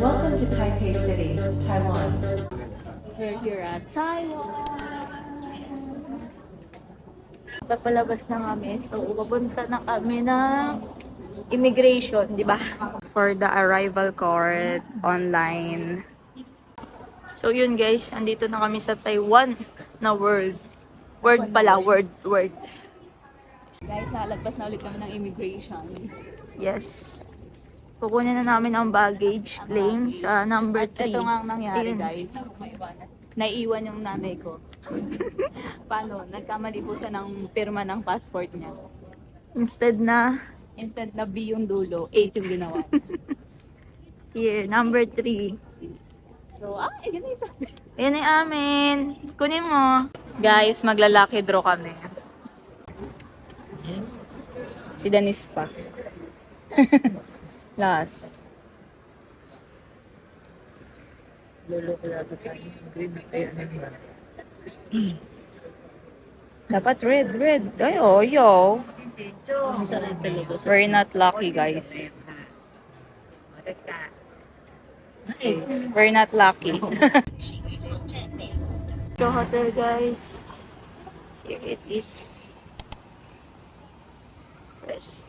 Welcome to Taipei City, Taiwan. We're here at Taiwan. Papalabas na kami. So, papunta na kami ng immigration, di ba? For the arrival card online. So, yun guys. Andito na kami sa Taiwan na world. Word pala. Word. Guys, nakalagpas na ulit kami ng immigration. Yes. Kukunin na namin ang baggage claim sa number 3. At ito nga ang nangyari, guys. Naiiwan yung nanay ko. Paano? Nagkamali po siya ng pirma ng passport niya. Instead na B yung dulo, 8 yung ginawa. Here, number 3. So, yun na isa. Yan yung amin. Kunin mo. Guys, maglalaki draw kami. Si Danis pa. Last. Lolo ko yata tayo. Green, ay ano ba? Dapat red. Ay, yo. Sa red talaga. We're not lucky, guys. We're not lucky. The hotel, guys. Here it is. First.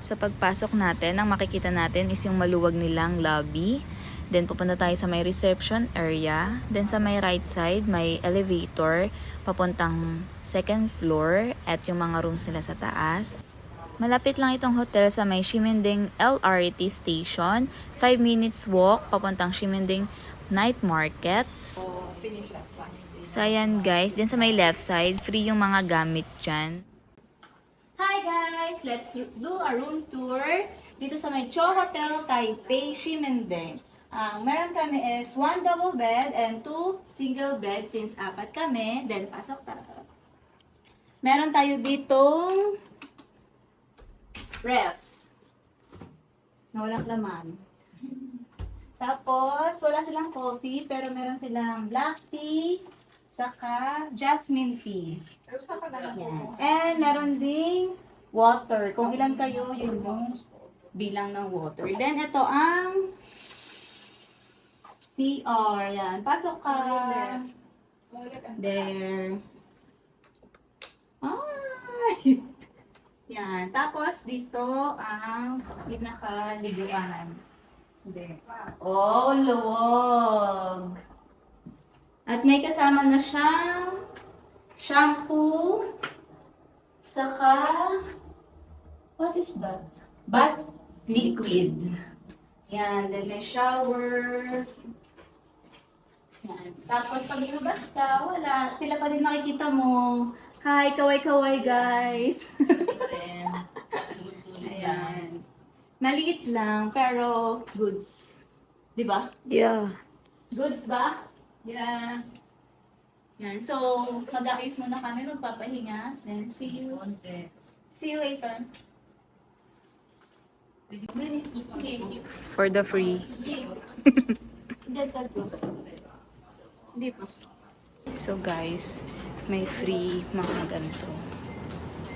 Sa pagpasok natin, ang makikita natin is yung maluwag nilang lobby. Then, pupunta tayo sa may reception area. Then, sa may right side, may elevator papuntang second floor at yung mga rooms nila sa taas. Malapit lang itong hotel sa may Ximending LRT station. 5 minutes walk papuntang Ximending Night Market. So, ayan guys. Then, sa may left side, free yung mga gamit dyan. Hi guys! Let's do a room tour dito sa may Cho Hotel Taipei Ximending. Meron kami is 1 double bed and 2 single bed since 4 kami. Then, pasok tayo. Meron tayo ditong ref na walang laman. Tapos, wala silang coffee pero meron silang black tea saka jasmine tea. Yan. And meron ding water. Kung ilan kayo, yun yung bilang ng water. Then, ito ang CR. Yan. Pasok ka. There. Ay! Yan. Tapos, dito ang pinakaliguan. There. Oh, luwag. At may kasama na siyang shampoo. Saka, what is that? Bath liquid. Yan. Then may shower. Yan. Tapos pag lumabas ka, wala. Sila pa din nakikita mo. Hi, kaway-kaway guys. Ayan. Maliit lang, pero goods. Di ba? Yeah. Goods ba? Yeah. Yan. So, mag-ayos muna kami, magpapahinga. Then, see you. See you later. For the free. Hindi pa. So guys, may free mga ganito.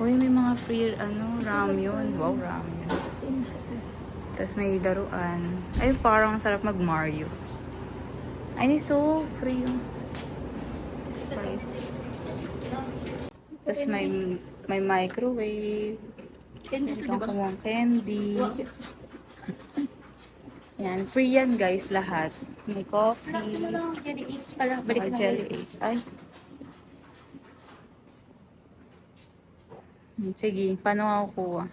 Uy, may mga free ramyun. Wow, ramyun. Tapos may daruan. Ay, parang sarap mag-Mario. Ay, so free yung Sprite. Tapos may microwave. Kangkawang candy. Yan, free yan guys lahat. May coffee. Saka jelly eggs. Ay. Sige, paano ako kuha?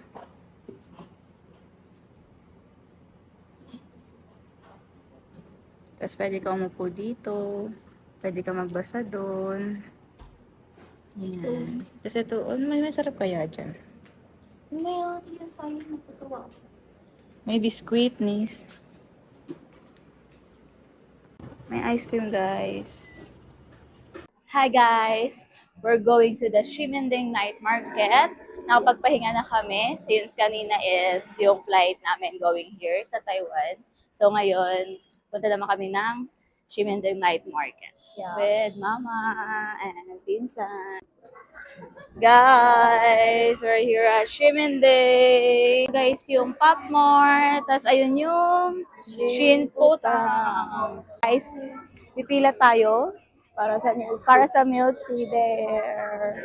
Tapos pwede ka umupo dito. Pwede ka magbasa doon. Yan. Tapos ito, may masarap kaya dyan. May biskuit, nis. May ice cream, guys. Hi, guys! We're going to the Ximending Night Market. Nakapagpahinga na kami since kanina is yung flight namin going here sa Taiwan. So, ngayon, punta naman kami ng Ximending Night Market with Mama and Pinsan. Guys, we're here at Shimende. Guys, yung Popmart. Tapos ayun yung Shin Futang. Guys, pipila tayo para sa milk tea there.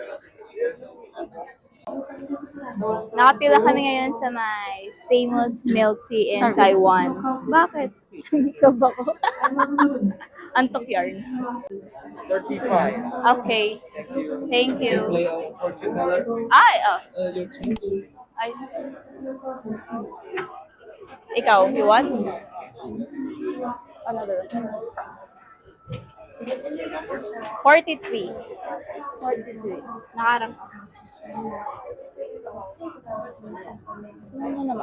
Nakapila kami ngayon sa may famous milk tea in Taiwan. Bakit? Ikaw ba ko? Antok yarn. 35. Okay. Thank you. Play fortune teller. Ay, Your change. Ay. Ikaw, you want? Another. 43. 43. Nakarang.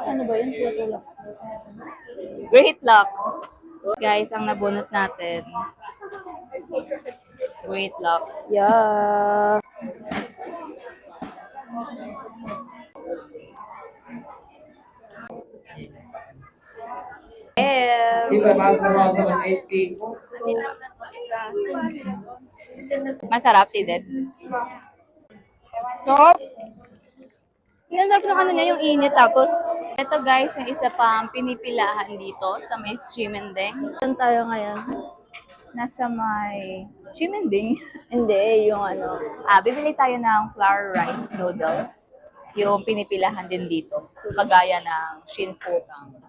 Ano ba yun? Tutulak. Great luck. Guys, ang nabunot natin. Great luck. Yeah. Iba ba sa mga 180? Masarap, Tided. Sarap. Ang sarap ng ano niya, yung init. Tapos, ito guys, yung isa pang pinipilahan dito sa may Shimending. Saan tayo ngayon? Nasa may Shimending. Hindi, yung ano. Bibili tayo ng flour rice noodles. Yung pinipilahan din dito. Kagaya ng Shin Futang.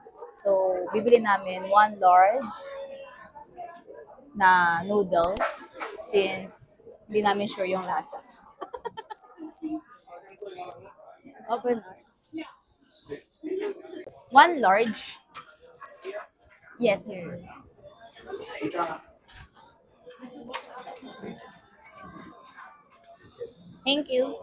So, bibili namin 1 large na noodles since hindi namin sure yung lasa. Open arms. 1 large? Yes, here. Thank you.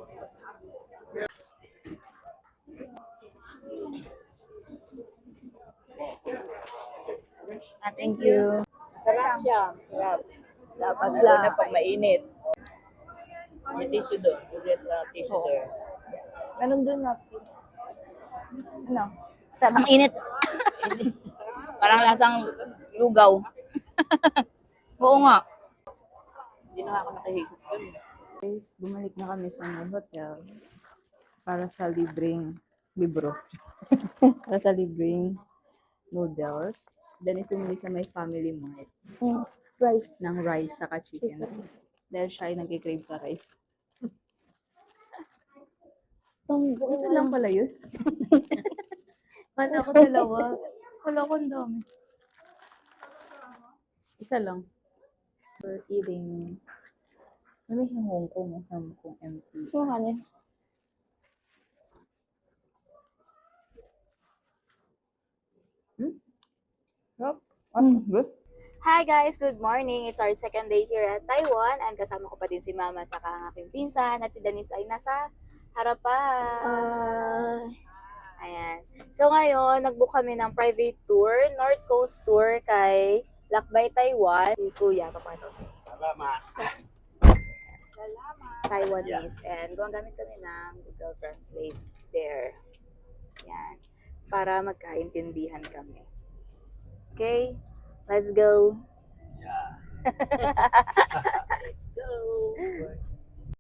Thank you. Sarap siya. Sarap. Dapat Lalo na lang. pag mainit. May tissue doon. Ulit na tissue there. Meron doon na. Ano? Ang init. Parang lasang lugaw. Oo nga. Hindi na ako nakahigit doon. Guys, bumalik na kami sa my hotel para sa libreng libro. Para sa libreng noodles. Dennis bumili sa my family mart Rice. ng rice saka chicken. Dahil siya ay nag-crave sa rice. Isa lang pala yun. Kala ko dalawa. Kala ko ang dami. Isa lang. We're eating. May Hong Kong empty. So, ano? Hi guys! Good morning! It's our second day here at Taiwan and kasama ko pa din si Mama saka ang aking pinsan at si Denise ay nasa harapan. Ayan. So ngayon, nag-book kami ng private tour, North Coast Tour kay Lakbay, Taiwan. Si Kuya, papano sa Salamat. Taiwanese. And gumagamit kami ng Google Translate there. Yan. Para magkaintindihan kami. Okay? Let's go! Let's go.